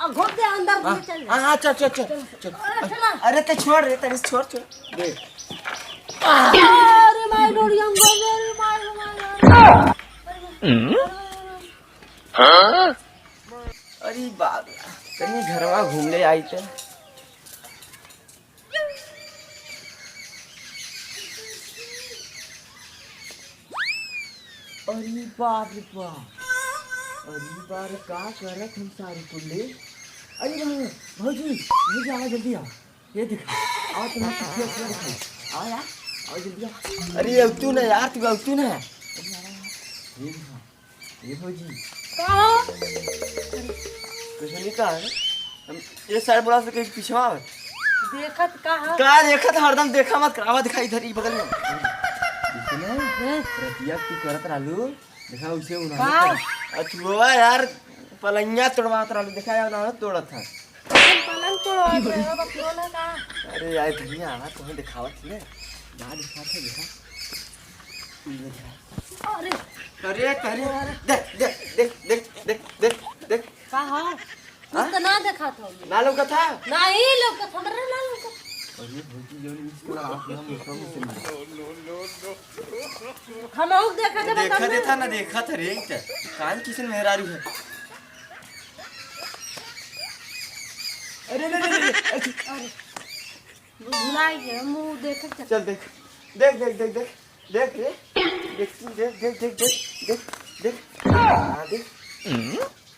घुस दे अंदर चल। हां चल चल चल चल। अरे तो छोड़ रे तनी छोड़ छोड़ दे। अरे माय डोरियम अरे माय हां अरे बाप कहीं घरवा घूमने आई थे। अरे बाप रे बाप अरे बार का करत हम सारी कुल्ले। अरे भौजी भौजी आओ जल्दी आओ ये दिखा आओ तुम्हें किसी को दिखा आओ यार आओ जल्दी आओ। अरे अब तू ना यार तू अब तू ना ये दिखा ये भौजी का कुछ नहीं कहा ये साइड बोला से कहीं पीछे आओ देखत का देखत हरदम देखा मत करावा दिखाई इधर ही बगल में रतिया तू करत रहलू देखा उसे उन्होंने अथुआ यार पलंगिया तोड़वात रहलू देखा यार उन्होंने तोड़त था पलंग तोड़वा दे बकरोला का। अरे यार धनिया आवा तुम्हें दिखावत ले ना दिखाते देखा अरे अरे अरे देख देख देख देख देख देख देख कहा कुछ तो ना देखा था ना लोग था नहीं लोग हमरा ना लोग। अरे भौजी जो इसको आप हम मुसम से हम और देखा था ना देखा था रे कान किसन मेहरारू है। अरे अरे भुलाई गए मुंह देख चल देख देख देख देख देख देख रे देख देख देख देख देख देख हां देख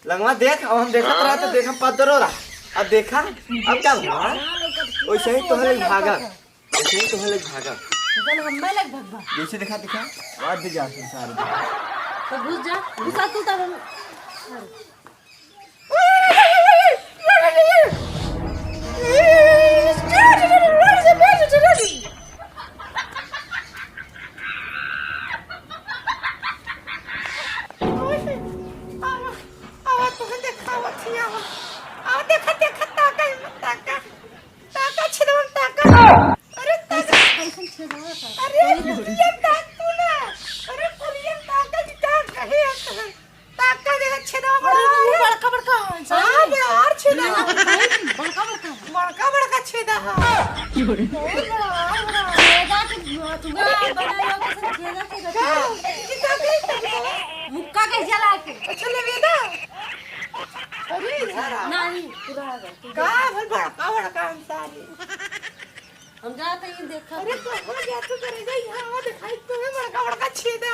लगवा देख अब हम देखत रहा तो देख हम पदरो रहा अब देखा अब क्या हुआ वैसे ही तोहरे भागा वैसे ही तोहरे भागा चल हम मैं लग भगवा जैसे देखा दिखा बाद भी जा सारे तो घुस जा घुसा तू तब मुक्का के जला के चले वेदा अरे नहीं पूरा का भर बड़ा काम सारी हम जाते ही देखा। अरे तो हो गया तू करेगा यहां दिखाई तो है बड़ा छेदा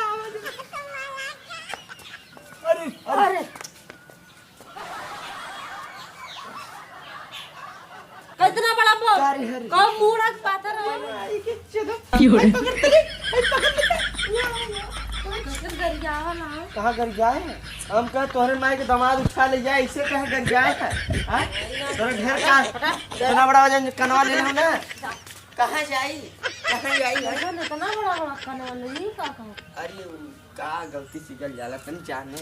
अरे अरे कितना बड़ा बो कम मूड़ा पाथर है के चलो कहाँ कर जाए हम कह तोहरे माई के दामाद उठा ले जाए इसे कह कर जाए हां तोरे ढेर का इतना बड़ा वजन कनवा ले ना कहाँ जाई इतना बड़ा कनवा नहीं का अरे का गलती से गल जाला तन जाने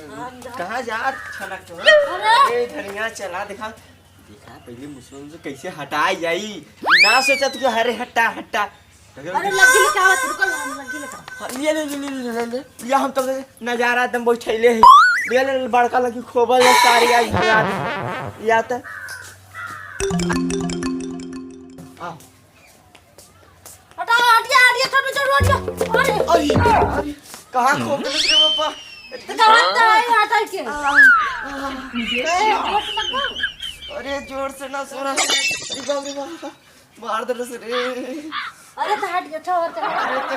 कहाँ जा छलक तो अरे धनिया चला दिखा पहले मुसलमान से कैसे हटाई जाई ना सोचा तू हरे हटा हटा अरे लगी ले का रुकल हम लगी ले का ये हम तो नजारा एकदम बैठैले है ये ले बड़का लगी खोबल सारी आज या त हटा हटिया छोड़ छोड़ अरे अरे कहां खोब दे रे पापा कहां है हटा के अरे जोर से ना सोना अरे बाप रे बाप मार दे रे अरे तो हट जा छोड़ अरे तो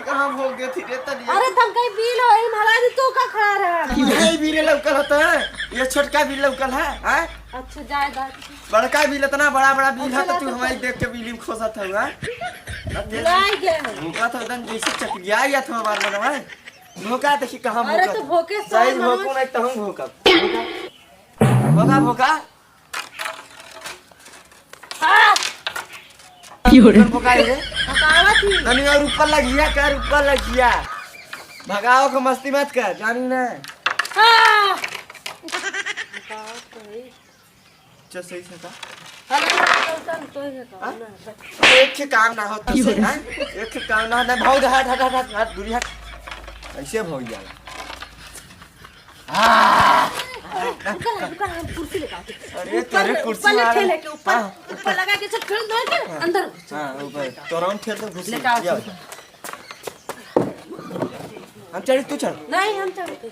कहां भोग गई थी रे तनी अरे तुम कहीं बील हो ई महाराज तू का खड़ा रहा नहीं बीरे लौकल होता है ये छोटका भी लौकल है हैं अच्छा जाएगा बड़का भी इतना बड़ा बिल है तो तू हमारी देख के बिल में खोसत है हां लाई गए भूखा तो एकदम जैसे चकलिया या था बार में भाई भूखा देखी कहां भूखा अरे तो भूखे सही भूखो नहीं तो हम भूखा भूखा हां भूखा रे पकावा थी तनी और ऊपर लगिया भगाओ को मस्ती मत कर जानी ना हां चल सही से का एक के काम ना होता से हैं एक के काम ना होता भाग हट दूरी हट ऐसे भाग जाला रुका हम कुर्सी लेकर आते। अरे तेरे कुर्सी ऊपर मार ठेले के ऊपर ऊपर लगा के सब ठेल दो के अंदर हां ऊपर तोरण ठेल तो घुस लेकर आओ। हम चढ़ तू चढ़ नहीं हम चढ़ते।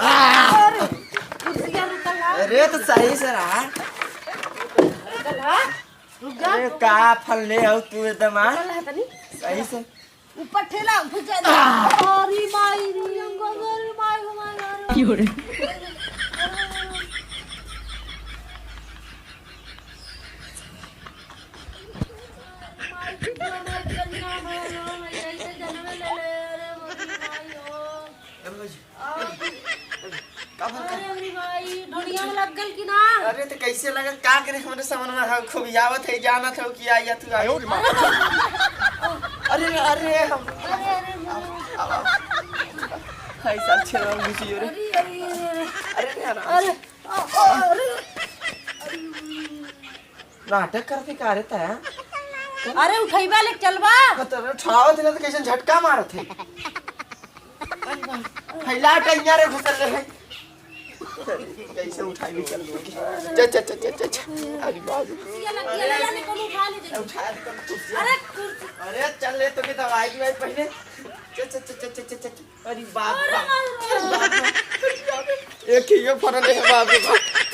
अरे कुर्सी क्या रुका है? अरे तो सही से रहा रुक जा। अरे का फल ले हो तू एकदम आ चल है तनी सही से ऊपर ठेला घुस जा। अरे माई रे अरे माई हो माई क्यों रे? अरे तो कैसे लगा का करे हमरे सामने में खूब यावत है जाना था कि आया तू आयो अरे अरे हम हाय साल छेड़ा घुसी रे अरे अरे नाटक करके का रहता है अरे उठैबा ले चलबा तो उठाओ दिला तो कैसे झटका मारत है फैला टैया रे घुसल रहे कैसे उठाई भी चल अरे बाबू उठा अरे चल ले तो के दवाई दवाई पहले अरे बाप एक ही ये फरन है बाप रे बाप